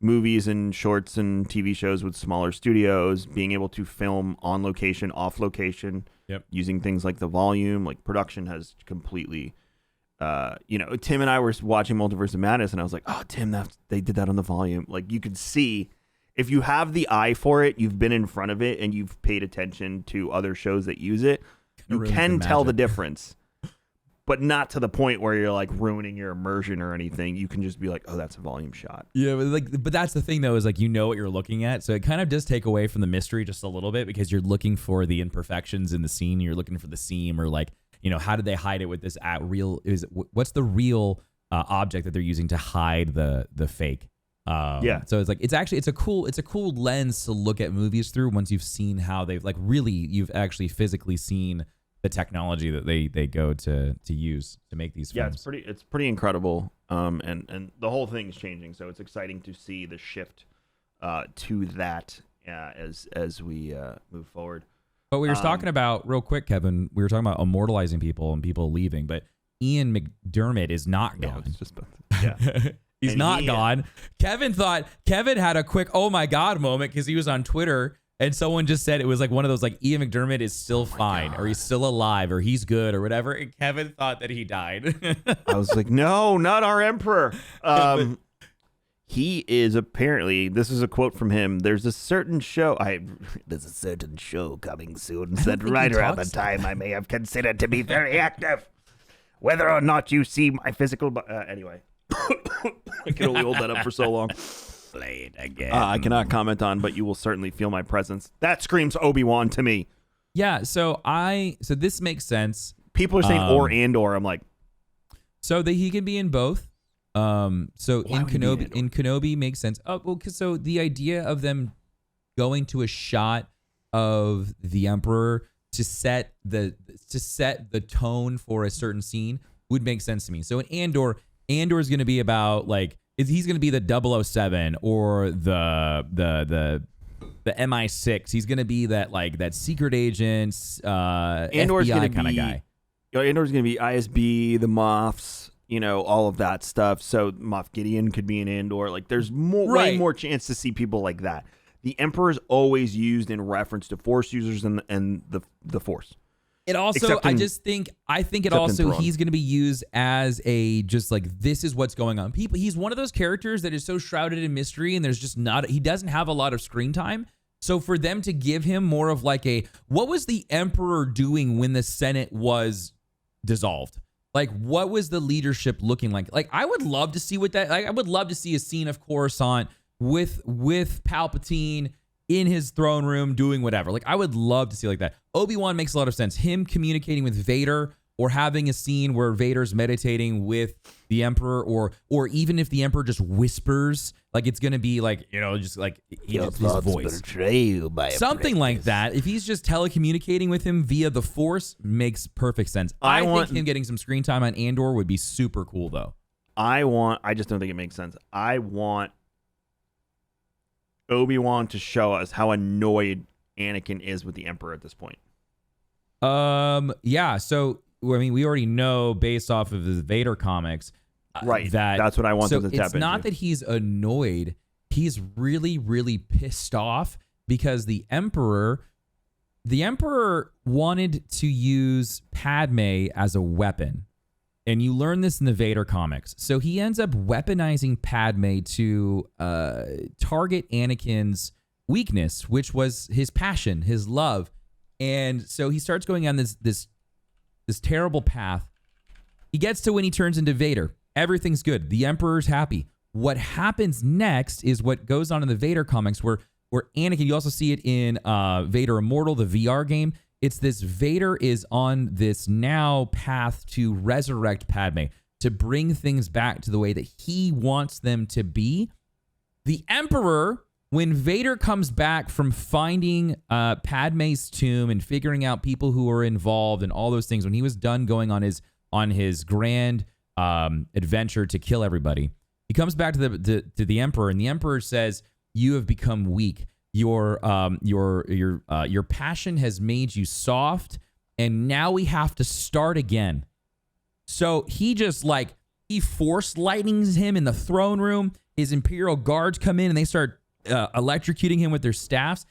Speaker 1: movies and shorts and TV shows with smaller studios, being able to film on location, off location, using things like the volume, like production has completely. Tim and I were watching Multiverse of Madness, and I was like, "Oh, Tim, they did that on the volume." Like you could see, if you have the eye for it, you've been in front of it, and you've paid attention to other shows that use it, you can tell the difference. But not to the point where you're like ruining your immersion or anything. You can just be like, "Oh, that's a volume shot."
Speaker 2: Yeah, but that's the thing though, is like what you're looking at, so it kind of does take away from the mystery just a little bit, because you're looking for the imperfections in the scene. You're looking for the seam, or like. How did they hide it with this what's the real object that they're using to hide the fake? So it's like it's a cool lens to look at movies through once you've seen how they've you've actually physically seen the technology that they go to use to make these films.
Speaker 1: Yeah, it's pretty incredible. And the whole thing is changing, so it's exciting to see the shift to that as we move forward.
Speaker 2: But we were talking about, real quick, Kevin, we were talking about immortalizing people and people leaving, but Ian McDermott is not gone. He's not gone. Kevin had a quick, oh my God moment, because he was on Twitter and someone just said it was like one of those like, Ian McDermott is still fine, or he's still alive, or he's good, or whatever. And Kevin thought that he died.
Speaker 1: I was like, no, not our emperor. He is apparently, this is a quote from him, there's a certain show coming soon, said right around the time I may have considered to be very active. Whether or not you see my physical... anyway. I can only hold that up for so long.
Speaker 2: Play it again.
Speaker 1: I cannot comment on, but you will certainly feel my presence. That screams Obi-Wan to me.
Speaker 2: Yeah, so this makes sense.
Speaker 1: People are saying or. I'm like...
Speaker 2: So that he can be in both. So in Kenobi makes sense. Oh, well, so the idea of them going to a shot of the Emperor to set the tone for a certain scene would make sense to me. So in Andor is going to be about he's going to be the 007 or the MI6. He's going to be that secret agent,
Speaker 1: Andor's
Speaker 2: FBI kind of guy.
Speaker 1: Andor's going to be ISB, the Moffs. All of that stuff. So Moff Gideon could be an Andor. Like, there's way more chance to see people like that. The Emperor is always used in reference to Force users and the Force.
Speaker 2: It also, he's going to be used as this is what's going on. He's one of those characters that is so shrouded in mystery, and he doesn't have a lot of screen time. So for them to give him more of what was the Emperor doing when the Senate was dissolved? What was the leadership looking like? I would love to see I would love to see a scene of Coruscant with Palpatine in his throne room doing whatever. I would love to see that. Obi-Wan makes a lot of sense. Him communicating with Vader, or having a scene where Vader's meditating with the Emperor, or even if the Emperor just whispers, it's going to be his voice.
Speaker 1: Betray you by
Speaker 2: something like that. If he's just telecommunicating with him via the Force, makes perfect sense. I think him getting some screen time on Andor would be super cool, though.
Speaker 1: I just don't think it makes sense. I want Obi-Wan to show us how annoyed Anakin is with the Emperor at this point.
Speaker 2: Yeah. So, we already know based off of the Vader comics,
Speaker 1: right? That's what I want them to tap into.
Speaker 2: It's not that he's annoyed; he's really, really pissed off because the Emperor wanted to use Padme as a weapon, and you learn this in the Vader comics. So he ends up weaponizing Padme to target Anakin's weakness, which was his passion, his love, and so he starts going on this terrible path. He gets to when he turns into Vader. Everything's good. The Emperor's happy. What happens next is what goes on in the Vader comics where Anakin, you also see it in Vader Immortal, the VR game. It's this Vader is on this now path to resurrect Padme, to bring things back to the way that he wants them to be. The Emperor, when Vader comes back from finding Padme's tomb and figuring out people who are involved and all those things, when he was done going on his grand adventure to kill everybody, he comes back to the Emperor, and the Emperor says, you have become weak. Your passion has made you soft, and now we have to start again. So he just like, he force lightnings him in the throne room. His Imperial guards come in and they start electrocuting him with their staffs.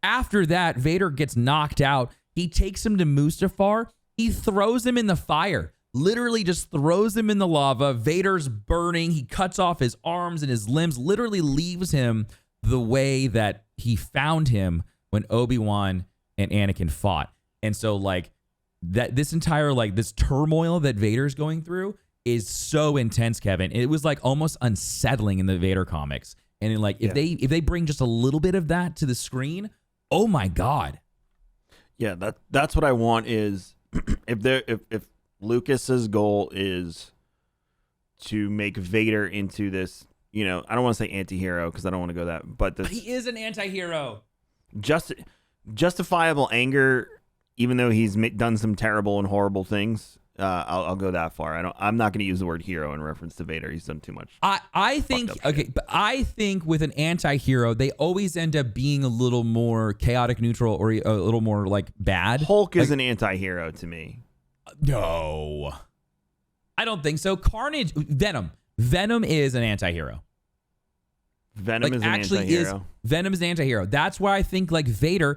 Speaker 2: After that, Vader gets knocked out. He takes him to Mustafar. He throws him in the fire. Literally just throws him in the lava. Vader's burning. He cuts off his arms and his limbs. Literally leaves him the way that he found him when Obi-Wan and Anakin fought. And so like that, this entire like this turmoil that Vader's going through is so intense, Kevin. It was like almost unsettling in the Vader comics. And in like if they bring just a little bit of that to the screen, oh my God.
Speaker 1: Yeah, that's what I want is if Lucas's goal is to make Vader into this, you know, I don't want to say anti-hero because I don't want to go that, but this,
Speaker 2: he is an anti-hero.
Speaker 1: Justifiable anger, even though he's done some terrible and horrible things. I'll go that far. I'm not going to use the word hero in reference to Vader. He's done too much.
Speaker 2: I think but I think with an anti-hero, they always end up being a little more chaotic neutral or a little more like bad.
Speaker 1: Hulk is an anti-hero to me.
Speaker 2: No, I don't think so. Carnage, Venom is an anti-hero.
Speaker 1: Venom is an anti-hero.
Speaker 2: Venom is an anti-hero. That's why I think like Vader,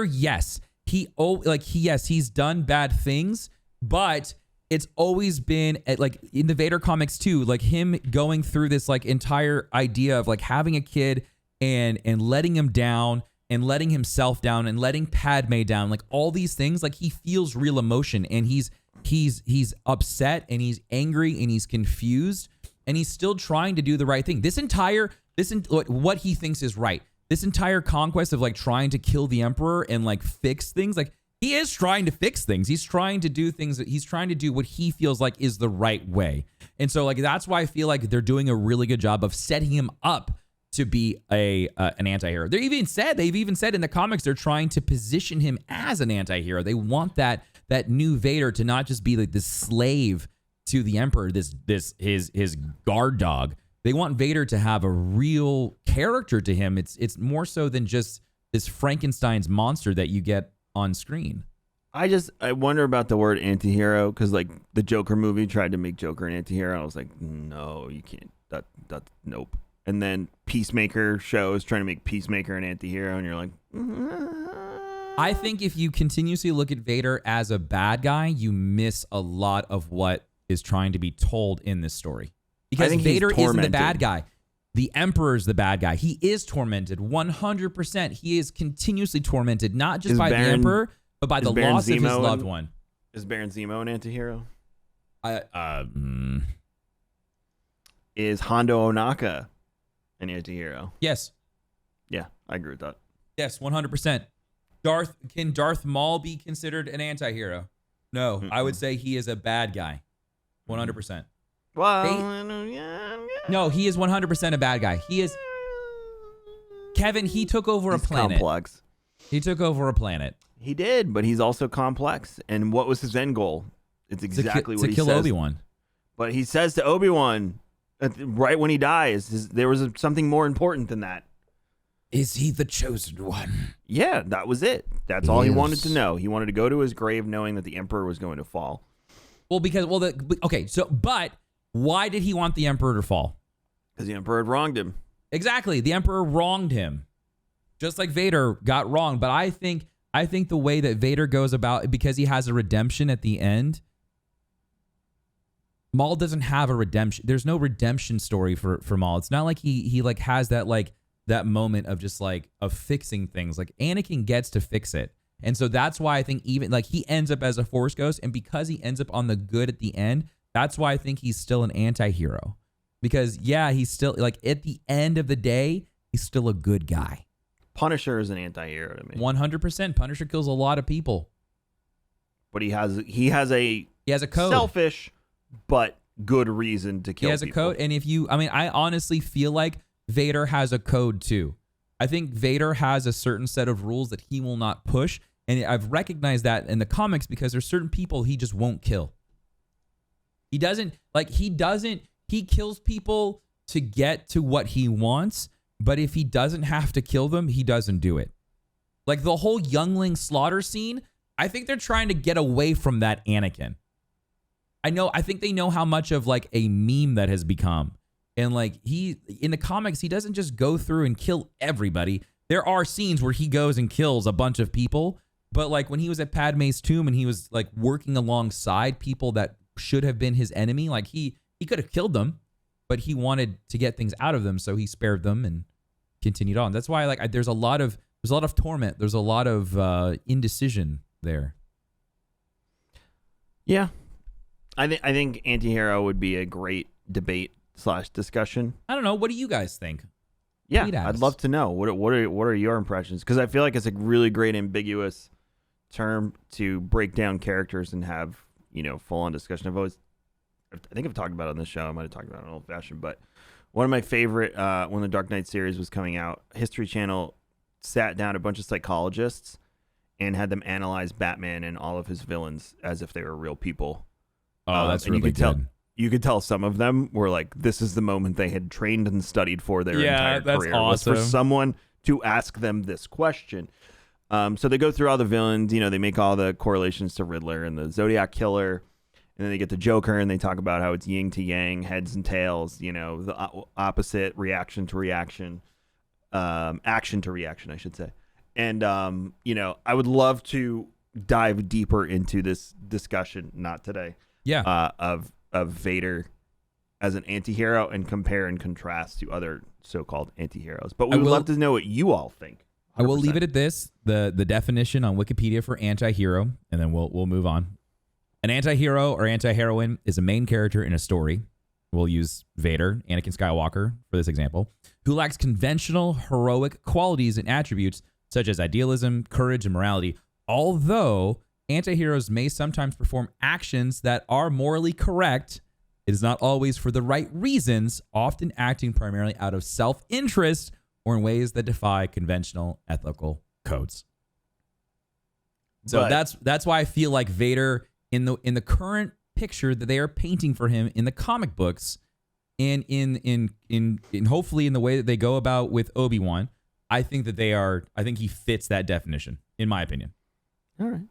Speaker 2: yes, he's done bad things, but it's always been like in the Vader comics too, like him going through this like entire idea of like having a kid and letting him down and letting himself down and letting Padme down, like all these things, like he feels real emotion and he's upset and he's angry and he's confused and he's still trying to do the right thing. What he thinks is right. This entire conquest of like trying to kill the Emperor and like fix things, like he is trying to fix things. He's trying to do things that he's trying to do what he feels like is the right way. And so like that's why I feel like they're doing a really good job of setting him up to be an anti-hero. They've even said in the comics they're trying to position him as an anti-hero. They want that new Vader to not just be like this slave to the Emperor, his guard dog. They want Vader to have a real character to him. It's more so than just this Frankenstein's monster that you get on screen.
Speaker 1: I wonder about the word anti-hero because like the Joker movie tried to make Joker an anti-hero. I was like, no, you can't. That's nope. And then Peacemaker show is trying to make Peacemaker an anti-hero, and you're like,
Speaker 2: I think if you continuously look at Vader as a bad guy, you miss a lot of what is trying to be told in this story. Because Vader isn't the bad guy. The Emperor's the bad guy. He is tormented 100%. He is continuously tormented, not just by the Emperor, but by the loss of his loved one.
Speaker 1: Is Baron Zemo an anti-hero? Is Hondo Onaka an anti-hero?
Speaker 2: Yes.
Speaker 1: Yeah, I agree with that.
Speaker 2: Yes, 100%. Can Darth Maul be considered an anti-hero? No, I would say he is a bad guy. 100%.
Speaker 1: Well,
Speaker 2: no, he is 100% a bad guy. He is. Kevin, he took over a planet.
Speaker 1: Complex.
Speaker 2: He took over a planet.
Speaker 1: He did, but he's also complex. And what was his end goal? It's exactly what he says.
Speaker 2: To kill Obi-Wan.
Speaker 1: But he says to Obi-Wan, right when he dies, there was something more important than that.
Speaker 3: Is he the chosen one?
Speaker 1: Yeah, that was it. That's all he wanted to know. He wanted to go to his grave knowing that the Emperor was going to fall.
Speaker 2: But why did he want the Emperor to fall?
Speaker 1: Because the Emperor had wronged him.
Speaker 2: Exactly. The Emperor wronged him. Just like Vader got wronged. But I think the way that Vader goes about, because he has a redemption at the end, Maul doesn't have a redemption. There's no redemption story for Maul. It's not like he like has that moment of just like of fixing things. Like Anakin gets to fix it. And so that's why I think even like he ends up as a Force ghost, and because he ends up on the good at the end, that's why I think he's still an anti-hero. Because yeah, he's still like at the end of the day, he's still a good guy.
Speaker 1: Punisher is an anti-hero to me.
Speaker 2: 100%. Punisher kills a lot of people.
Speaker 1: But he has a
Speaker 2: code.
Speaker 1: Selfish but good reason to kill people.
Speaker 2: He has a code, and I honestly feel like Vader has a code too. I think Vader has a certain set of rules that he will not push, and I've recognized that in the comics because there's certain people he just won't kill. He kills people to get to what he wants, but if he doesn't have to kill them, he doesn't do it. Like the whole youngling slaughter scene, I think they're trying to get away from that Anakin. I think they know how much of like a meme that has become. And like in the comics, he doesn't just go through and kill everybody. There are scenes where he goes and kills a bunch of people, but like when he was at Padme's tomb and he was like working alongside people that should have been his enemy, like he could have killed them, but he wanted to get things out of them, so he spared them and continued on. That's why like there's a lot of torment, there's a lot of indecision there.
Speaker 1: Yeah, I think anti-hero would be a great debate/discussion.
Speaker 2: I don't know. What do you guys think?
Speaker 1: Yeah,
Speaker 2: Tweet at
Speaker 1: I'd
Speaker 2: us.
Speaker 1: love to know. What are your impressions? Because I feel like it's a really great ambiguous term to break down characters and have, full-on discussion. I think I've talked about it on this show. I might have talked about it in old fashioned, but one of my favorite, when the Dark Knight series was coming out, History Channel sat down a bunch of psychologists and had them analyze Batman and all of his villains as if they were real people.
Speaker 2: Oh, that's
Speaker 1: and
Speaker 2: really good.
Speaker 1: You could tell some of them were like, this is the moment they had trained and studied for their entire
Speaker 2: that's
Speaker 1: career. Was for someone to ask them this question. So they go through all the villains, they make all the correlations to Riddler and the Zodiac Killer. And then they get the Joker and they talk about how it's yin to yang, heads and tails, the opposite, reaction to reaction, action to reaction, I should say. And, I would love to dive deeper into this discussion, not today.
Speaker 2: Yeah.
Speaker 1: Of Vader as an anti-hero and compare and contrast to other so-called anti-heroes. But we would love to know what you all think. 100%.
Speaker 2: I will leave it at this, the definition on Wikipedia for anti-hero, and then we'll move on. An anti-hero or anti-heroine is a main character in a story. We'll use Vader, Anakin Skywalker, for this example, who lacks conventional heroic qualities and attributes such as idealism, courage, and morality, although anti-heroes may sometimes perform actions that are morally correct. It is not always for the right reasons, often acting primarily out of self-interest or in ways that defy conventional ethical codes. So that's why I feel like Vader in the current picture that they are painting for him in the comic books and in hopefully in the way that they go about with Obi-Wan, I think he fits that definition, in my opinion.
Speaker 1: All right.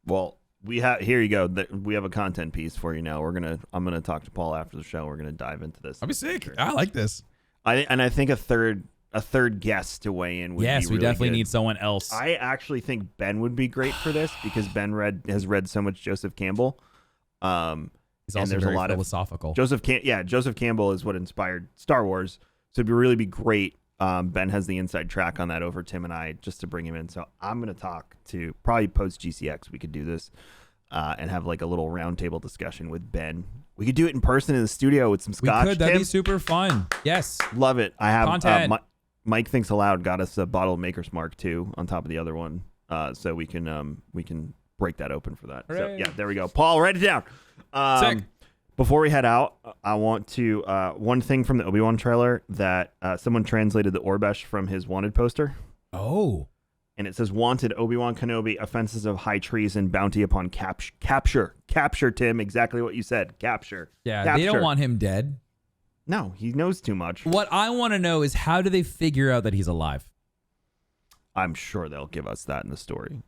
Speaker 1: Well, here you go. We have a content piece for you now. I'm gonna talk to Paul after the show. We're gonna dive into this.
Speaker 3: I'll be sick. I like this.
Speaker 1: I think a third guest to weigh in would be really
Speaker 2: we definitely
Speaker 1: good.
Speaker 2: need someone else.
Speaker 1: I actually think Ben would be great for this because Ben has read so much Joseph Campbell.
Speaker 2: He's also
Speaker 1: there's
Speaker 2: very
Speaker 1: a lot
Speaker 2: philosophical.
Speaker 1: Joseph Campbell is what inspired Star Wars. So it'd really be great. Ben has the inside track on that over Tim and I just to bring him in. So I'm going to talk to probably post GCX. We could do this and have like a little roundtable discussion with Ben. We could do it in person in the studio with some scotch.
Speaker 2: We could. That'd
Speaker 1: Tim?
Speaker 2: be super fun. Yes.
Speaker 1: Love it. I have
Speaker 2: Content.
Speaker 1: Mike Thinks Aloud got us a bottle of Maker's Mark too on top of the other one. So we can break that open for that.
Speaker 2: Hooray.
Speaker 1: So yeah, there we go. Paul, write it down.
Speaker 2: Sick.
Speaker 1: Before we head out, I want to one thing from the Obi-Wan trailer that someone translated the Orbesh from his wanted poster.
Speaker 2: Oh.
Speaker 1: And it says, wanted Obi-Wan Kenobi, offenses of high treason, bounty upon capture. Capture, Tim, exactly what you said. Capture.
Speaker 2: Yeah,
Speaker 1: Capture.
Speaker 2: they don't want him dead.
Speaker 1: No, he knows too much.
Speaker 2: What I want to know is how do they figure out that he's alive?
Speaker 1: I'm sure they'll give us that in the story.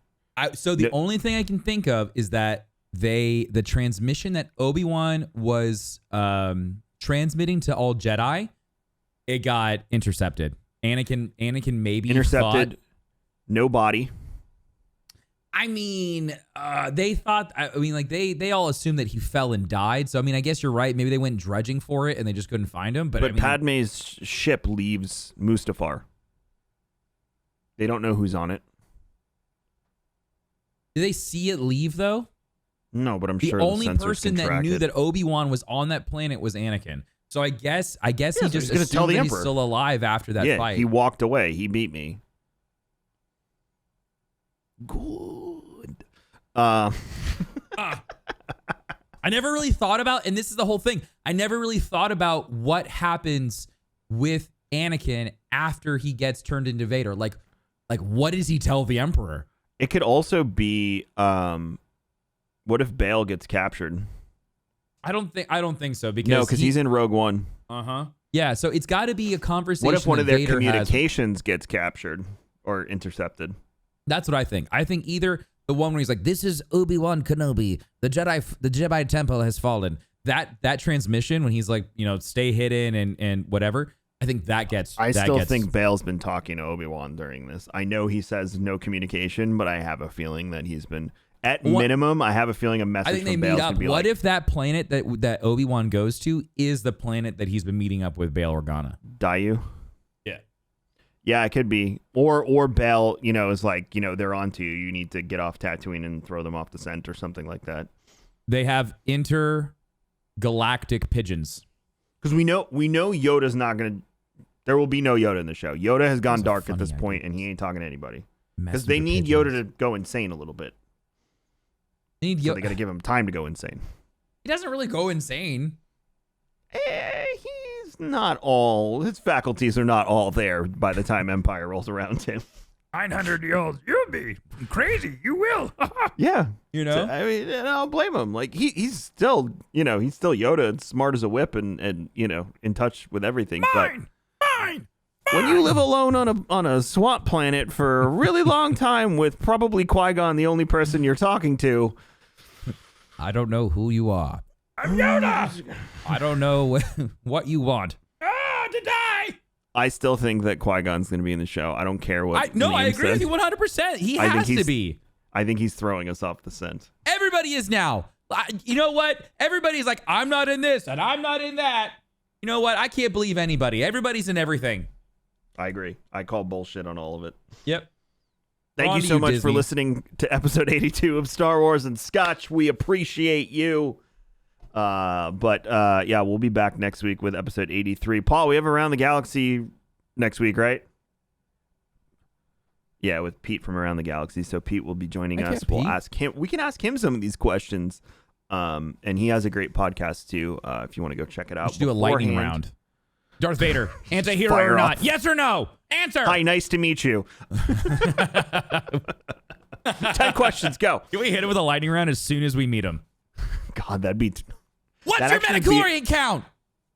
Speaker 2: So the only thing I can think of is that the transmission that Obi-Wan was transmitting to all Jedi, it got intercepted. Anakin maybe
Speaker 1: Intercepted. No body.
Speaker 2: I mean, they thought. I mean, like they all assumed that he fell and died. So I mean, I guess you're right. Maybe they went dredging for it and they just couldn't find him. But I mean,
Speaker 1: Padme's ship leaves Mustafar. They don't know who's on it.
Speaker 2: did they see it leave though?
Speaker 1: No, but I'm
Speaker 2: The
Speaker 1: sure
Speaker 2: only
Speaker 1: the sensors
Speaker 2: person
Speaker 1: can
Speaker 2: that
Speaker 1: track
Speaker 2: knew
Speaker 1: it.
Speaker 2: that Obi-Wan was on that planet was Anakin. So I guess he
Speaker 1: so
Speaker 2: just
Speaker 1: he's gonna tell
Speaker 2: assumed
Speaker 1: the
Speaker 2: that he's
Speaker 1: Emperor.
Speaker 2: still alive after that fight.
Speaker 1: He walked away. He beat me. Good.
Speaker 2: I never really thought about, and this is the whole thing, I never really thought about what happens with Anakin after he gets turned into Vader. Like what does he tell the Emperor?
Speaker 1: It could also be, what if Bail gets captured?
Speaker 2: I don't think so because
Speaker 1: No, because he's in Rogue One.
Speaker 2: Uh-huh. Yeah, so it's got to be a conversation.
Speaker 1: What if one of their
Speaker 2: Vader
Speaker 1: communications gets captured or intercepted?
Speaker 2: That's what I think. I think either the one where he's like, "This is Obi-Wan Kenobi. The Jedi Temple has fallen." That transmission when he's like, stay hidden and whatever. I think that gets.
Speaker 1: I still think Bail's been talking to Obi-Wan during this. I know he says no communication, but I have a feeling that he's been. At minimum, I have a feeling a message.
Speaker 2: I think they
Speaker 1: from
Speaker 2: meet
Speaker 1: Bail's
Speaker 2: up.
Speaker 1: gonna be
Speaker 2: What
Speaker 1: like,
Speaker 2: if that planet that Obi-Wan goes to is the planet that he's been meeting up with Bail Organa?
Speaker 1: Dayu?
Speaker 2: Yeah.
Speaker 1: Yeah, it could be. Or Bail, is like, they're onto you. You need to get off Tatooine and throw them off the scent or something like that.
Speaker 2: They have intergalactic pigeons.
Speaker 1: Because we know Yoda's not going to. There will be no Yoda in the show. Yoda has gone dark at this point, and he ain't talking to anybody. Because they need Yoda to go insane a little bit. So they got to give him time to go insane.
Speaker 2: He doesn't really go insane.
Speaker 1: He's not all. His faculties are not all there by the time Empire rolls around him.
Speaker 3: 900 years old. You'll be crazy. You will.
Speaker 1: Yeah.
Speaker 2: So,
Speaker 1: I mean, I don't blame him. Like he's still, he's still Yoda and smart as a whip and in touch with everything.
Speaker 3: Mine.
Speaker 1: When you live alone on a swamp planet for a really long time with probably Qui-Gon the only person you're talking to.
Speaker 2: I don't know who you are.
Speaker 3: I'm Yoda.
Speaker 2: I don't know what you want.
Speaker 3: To die.
Speaker 1: I still think that Qui-Gon's going to be in the show. I don't care what.
Speaker 2: I agree with you 100%. He has to be.
Speaker 1: I think he's throwing us off the scent.
Speaker 2: Everybody is now. You know what? Everybody's like, I'm not in this and I'm not in that. You know what? I can't believe anybody. Everybody's in everything.
Speaker 1: I agree. I call bullshit on all of it.
Speaker 2: Yep.
Speaker 1: Thank you so much for listening to episode 82 of Star Wars and Scotch. We appreciate you. But we'll be back next week with episode 83. Paul, we have Around the Galaxy next week, right? Yeah, with Pete from Around the Galaxy. So Pete will be joining us. We'll ask him. We can ask him some of these questions. And he has a great podcast too. If you want to go check it out.
Speaker 2: We should do a lightning round. Darth Vader, anti-hero
Speaker 1: Fire
Speaker 2: or not?
Speaker 1: off.
Speaker 2: Yes or no? Answer.
Speaker 1: Hi, nice to meet you. 10 questions, go.
Speaker 2: Can we hit it with a lightning round as soon as we meet him?
Speaker 1: God, that'd be...
Speaker 2: What's your midichlorian count?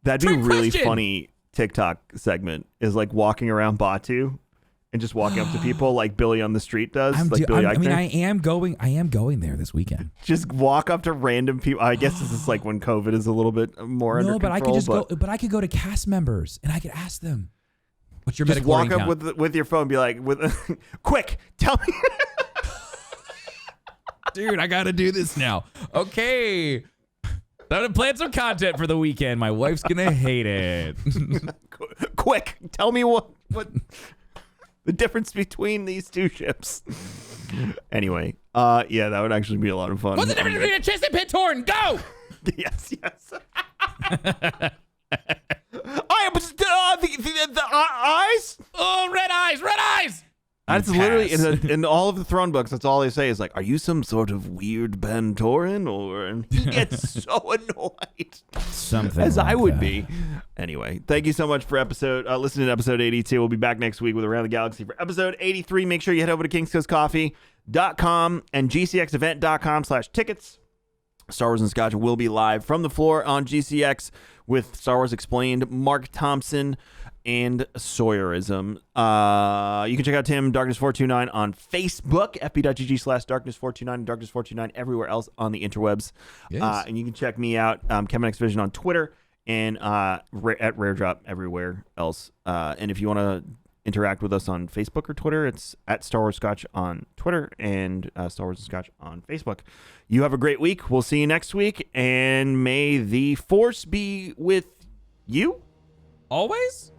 Speaker 1: That'd be a
Speaker 2: Trick
Speaker 1: really
Speaker 2: question.
Speaker 1: funny TikTok segment, is like walking around Batuu and just walking up to people like Billy on the street does. Billy Eichner.
Speaker 2: I am going there this weekend.
Speaker 1: Just walk up to random people. I guess this is like when COVID is a little bit more under control.
Speaker 2: I could just go. But I could go to cast members and I could ask them, "What's your
Speaker 1: just walk
Speaker 2: midichlorian
Speaker 1: up
Speaker 2: count?"
Speaker 1: with your phone, and be like, "Quick, tell me."
Speaker 2: Dude, I got to do this now. Okay. I'm going to plan some content for the weekend. My wife's going to hate it.
Speaker 1: Quick, tell me what the difference between these two ships. Anyway, that would actually be a lot of fun.
Speaker 2: What's the difference between a Chiss and Pintorn? Go!
Speaker 1: Yes. I am the eyes.
Speaker 2: Oh, red eyes.
Speaker 1: That's literally in all of the Throne books. That's all they say is like, "Are you some sort of weird Bantoran?" And he gets so annoyed,
Speaker 2: Something
Speaker 1: as
Speaker 2: like
Speaker 1: I would
Speaker 2: that.
Speaker 1: be. Anyway, thank you so much for listening to episode 82. We'll be back next week with Around the Galaxy for episode 83. Make sure you head over to kingscoastcoffee.com and gcxevent.com/tickets. Star Wars and Scotch will be live from the floor on GCX with Star Wars Explained, Mark Thompson, and Sawyerism. You can check out Tim Darkness429 on Facebook, fb.gg/Darkness429 and Darkness429 everywhere else on the interwebs.
Speaker 2: Yes.
Speaker 1: And you can check me out, Kevin X Vision on Twitter and at Rare Drop everywhere else. And if you want to interact with us on Facebook or Twitter, it's at Star Wars Scotch on Twitter and Star Wars and Scotch on Facebook. You have a great week. We'll see you next week, and may the Force be with you.
Speaker 2: Always?